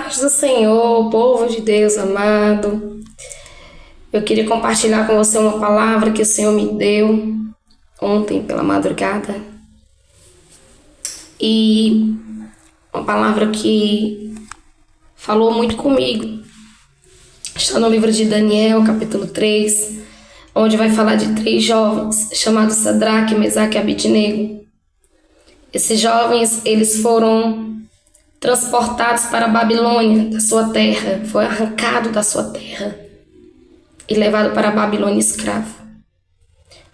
paz do Senhor, povo de Deus amado. Eu queria compartilhar com você uma palavra que o Senhor me deu ontem pela madrugada. E uma palavra que falou muito comigo. Está no livro de Daniel, capítulo 3, onde vai falar de 3 jovens chamados Sadraque, Mesaque e Abidnego. Esses jovens, eles foram transportados para a Babilônia, da sua terra, foi arrancado da sua terra e levado para a Babilônia escravo.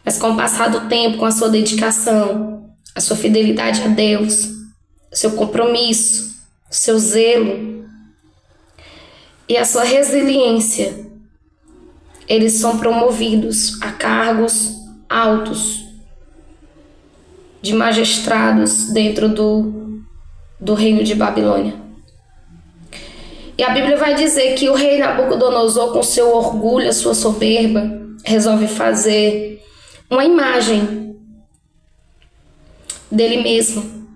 Mas com o passar do tempo, com a sua dedicação, a sua fidelidade a Deus, o seu compromisso, o seu zelo e a sua resiliência, eles são promovidos a cargos altos, de magistrados dentro do reino de Babilônia. E a Bíblia vai dizer que o rei Nabucodonosor, com seu orgulho, a sua soberba, resolve fazer uma imagem dele mesmo.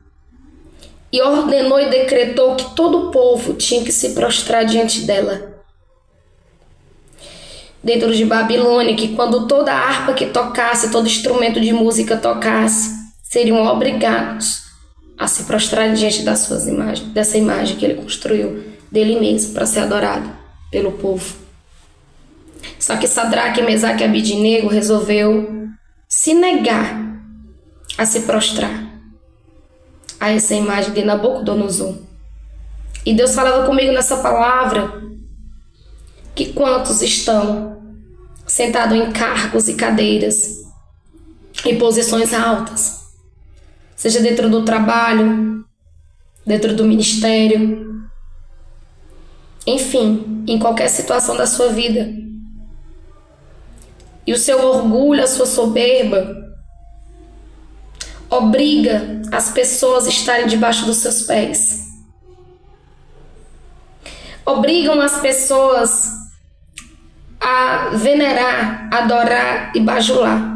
E ordenou e decretou que todo o povo tinha que se prostrar diante dela. Dentro de Babilônia, que quando toda harpa que tocasse, todo instrumento de música tocasse, seriam obrigados a se prostrar diante das suas imagens, dessa imagem que ele construiu dele mesmo para ser adorado pelo povo. Só que Sadraque, Mesaque e Abidnego resolveu se negar a se prostrar a essa imagem de Nabucodonosor. E Deus falava comigo nessa palavra que quantos estão sentados em cargos e cadeiras, em posições altas, seja dentro do trabalho, dentro do ministério, enfim, em qualquer situação da sua vida. E o seu orgulho, a sua soberba, obriga as pessoas a estarem debaixo dos seus pés. Obrigam as pessoas a venerar, adorar e bajular.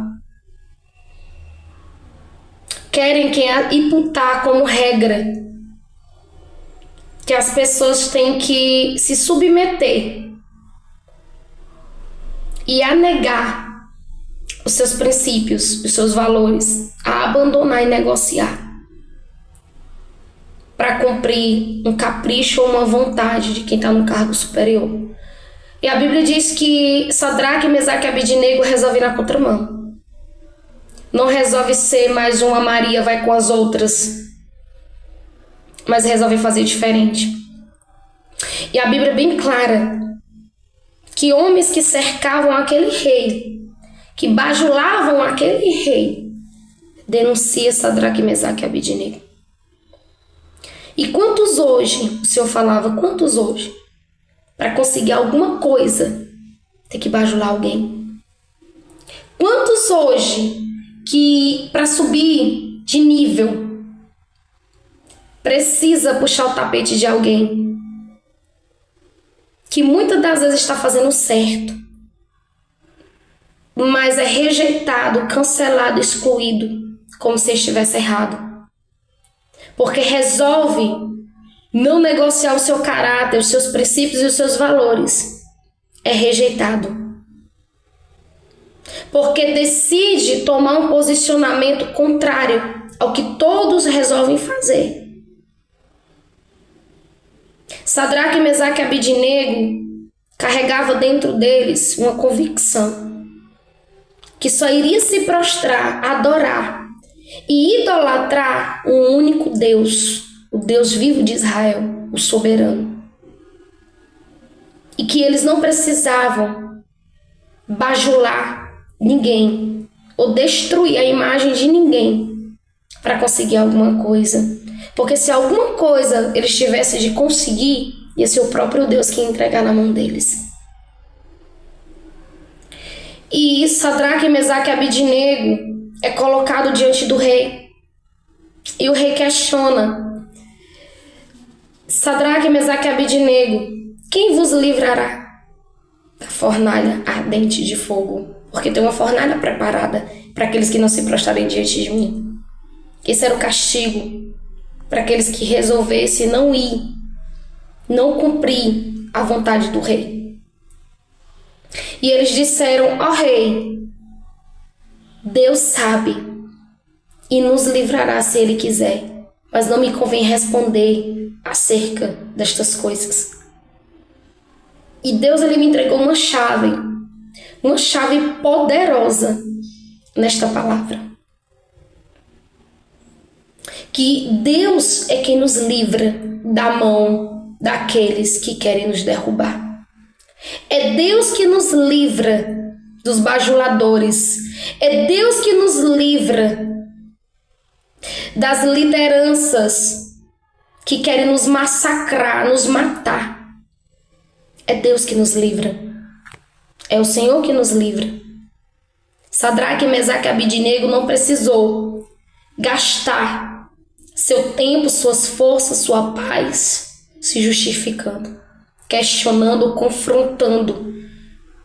Querem imputar como regra que as pessoas têm que se submeter e a negar os seus princípios, os seus valores, a abandonar e negociar para cumprir um capricho ou uma vontade de quem está no cargo superior. E a Bíblia diz que Sadraque, Mesaque e Abidnego resolvem na contramão. Não resolve ser mais uma Maria vai com as outras, mas resolve fazer diferente. E a Bíblia é bem clara que homens que cercavam aquele rei, que bajulavam aquele rei, denuncia Sadraque, Mesaque e Abidnego. E quantos hoje, o Senhor falava, quantos hoje, para conseguir alguma coisa, tem que bajular alguém? Quantos hoje que para subir de nível precisa puxar o tapete de alguém que muitas das vezes está fazendo certo, mas é rejeitado, cancelado, excluído, como se estivesse errado, porque resolve não negociar o seu caráter, os seus princípios e os seus valores, é rejeitado. Porque decide tomar um posicionamento contrário ao que todos resolvem fazer. Sadraque, Mesaque e Abidnego carregava dentro deles uma convicção que só iria se prostrar, adorar e idolatrar um único Deus, o Deus vivo de Israel, o soberano. E que eles não precisavam bajular ninguém ou destruir a imagem de ninguém para conseguir alguma coisa, porque se alguma coisa eles tivessem de conseguir, ia ser o próprio Deus que ia entregar na mão deles. E Sadraque, Mesaque e Abidnego é colocado diante do rei, e o rei questiona: Sadraque, Mesaque e Abidnego, quem vos livrará da fornalha ardente de fogo? Porque tem uma fornalha preparada para aqueles que não se prostrarem diante de mim. Esse era o castigo para aqueles que resolvessem não ir não cumprir a vontade do rei. E eles disseram: ó rei, Deus sabe e nos livrará se Ele quiser, mas não me convém responder acerca destas coisas. E Deus, Ele me entregou uma chave poderosa nesta palavra. Que Deus é quem nos livra da mão daqueles que querem nos derrubar. É Deus que nos livra dos bajuladores. É Deus que nos livra das lideranças que querem nos massacrar, nos matar. É Deus que nos livra. É o Senhor que nos livra. Sadraque, Mesaque e Abidnego não precisou gastar seu tempo, suas forças, sua paz se justificando, questionando, confrontando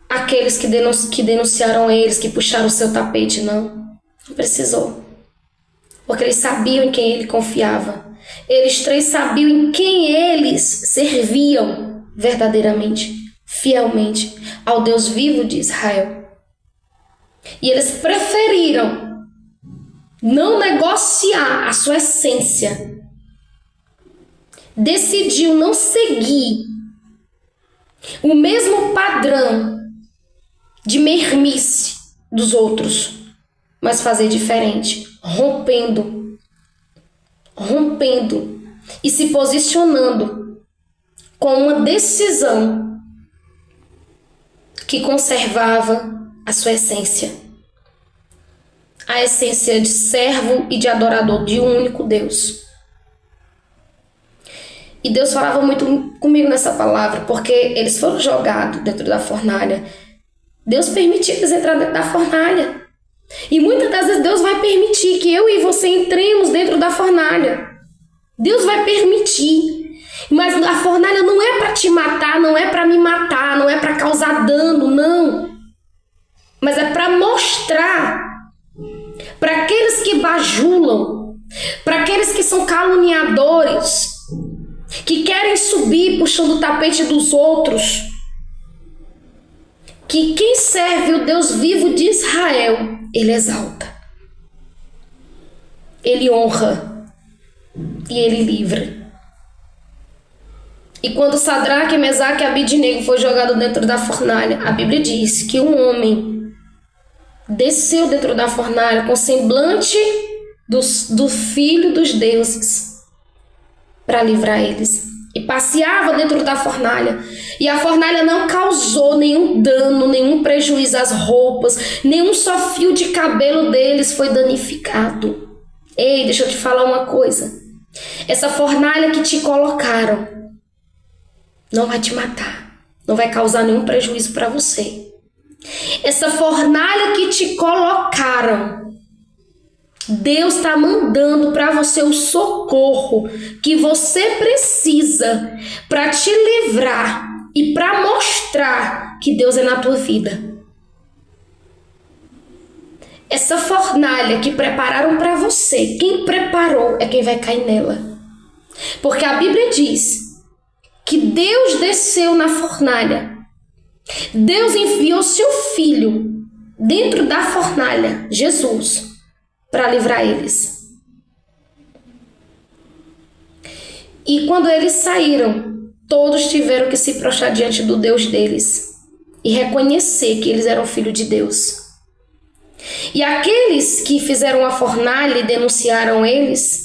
aqueles que denunciaram eles, que puxaram o seu tapete. Não precisou. Porque eles sabiam em quem ele confiava. Eles três sabiam em quem eles serviam verdadeiramente, fielmente, ao Deus vivo de Israel. E eles preferiram não negociar a sua essência. Decidiu não seguir o mesmo padrão de mermice dos outros, mas fazer diferente, rompendo e se posicionando com uma decisão que conservava a sua essência, a essência de servo e de adorador de um único Deus. E Deus falava muito comigo nessa palavra, porque eles foram jogados dentro da fornalha. Deus permitiu eles entrar dentro da fornalha. E muitas das vezes Deus vai permitir que eu e você entremos dentro da fornalha. Deus vai permitir. Mas a fornalha não é para te matar, não é para me matar, não é para causar dano, não. Mas é para mostrar para aqueles que bajulam, para aqueles que são caluniadores, que querem subir puxando o tapete dos outros, que quem serve o Deus vivo de Israel, Ele exalta, Ele honra e Ele livra. E quando Sadraque, Mesaque e Abidnego foi jogado dentro da fornalha, a Bíblia diz que um homem desceu dentro da fornalha com semblante do filho dos deuses para livrar eles. E passeava dentro da fornalha. E a fornalha não causou nenhum dano, nenhum prejuízo às roupas, nenhum só fio de cabelo deles foi danificado. Ei, deixa eu te falar uma coisa. Essa fornalha que te colocaram não vai te matar, não vai causar nenhum prejuízo para você. Essa fornalha que te colocaram, Deus está mandando para você o socorro que você precisa para te livrar e para mostrar que Deus é na tua vida. Essa fornalha que prepararam para você, quem preparou é quem vai cair nela. Porque a Bíblia diz que Deus desceu na fornalha. Deus enviou seu filho dentro da fornalha, Jesus, para livrar eles. E quando eles saíram, todos tiveram que se prostrar diante do Deus deles e reconhecer que eles eram filhos de Deus. E aqueles que fizeram a fornalha e denunciaram eles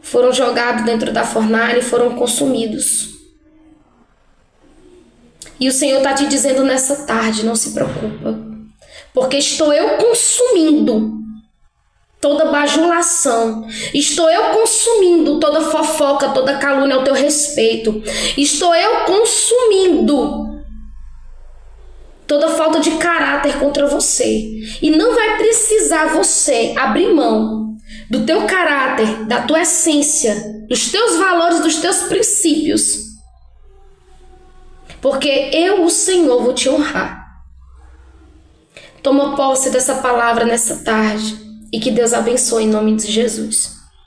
foram jogados dentro da fornalha e foram consumidos. E o Senhor está te dizendo nessa tarde, não se preocupa, porque estou eu consumindo toda bajulação, estou eu consumindo toda fofoca, toda calúnia ao teu respeito, estou eu consumindo toda falta de caráter contra você. E não vai precisar você abrir mão do teu caráter, da tua essência, dos teus valores, dos teus princípios, porque eu, o Senhor, vou te honrar. Toma posse dessa palavra nessa tarde e que Deus abençoe em nome de Jesus.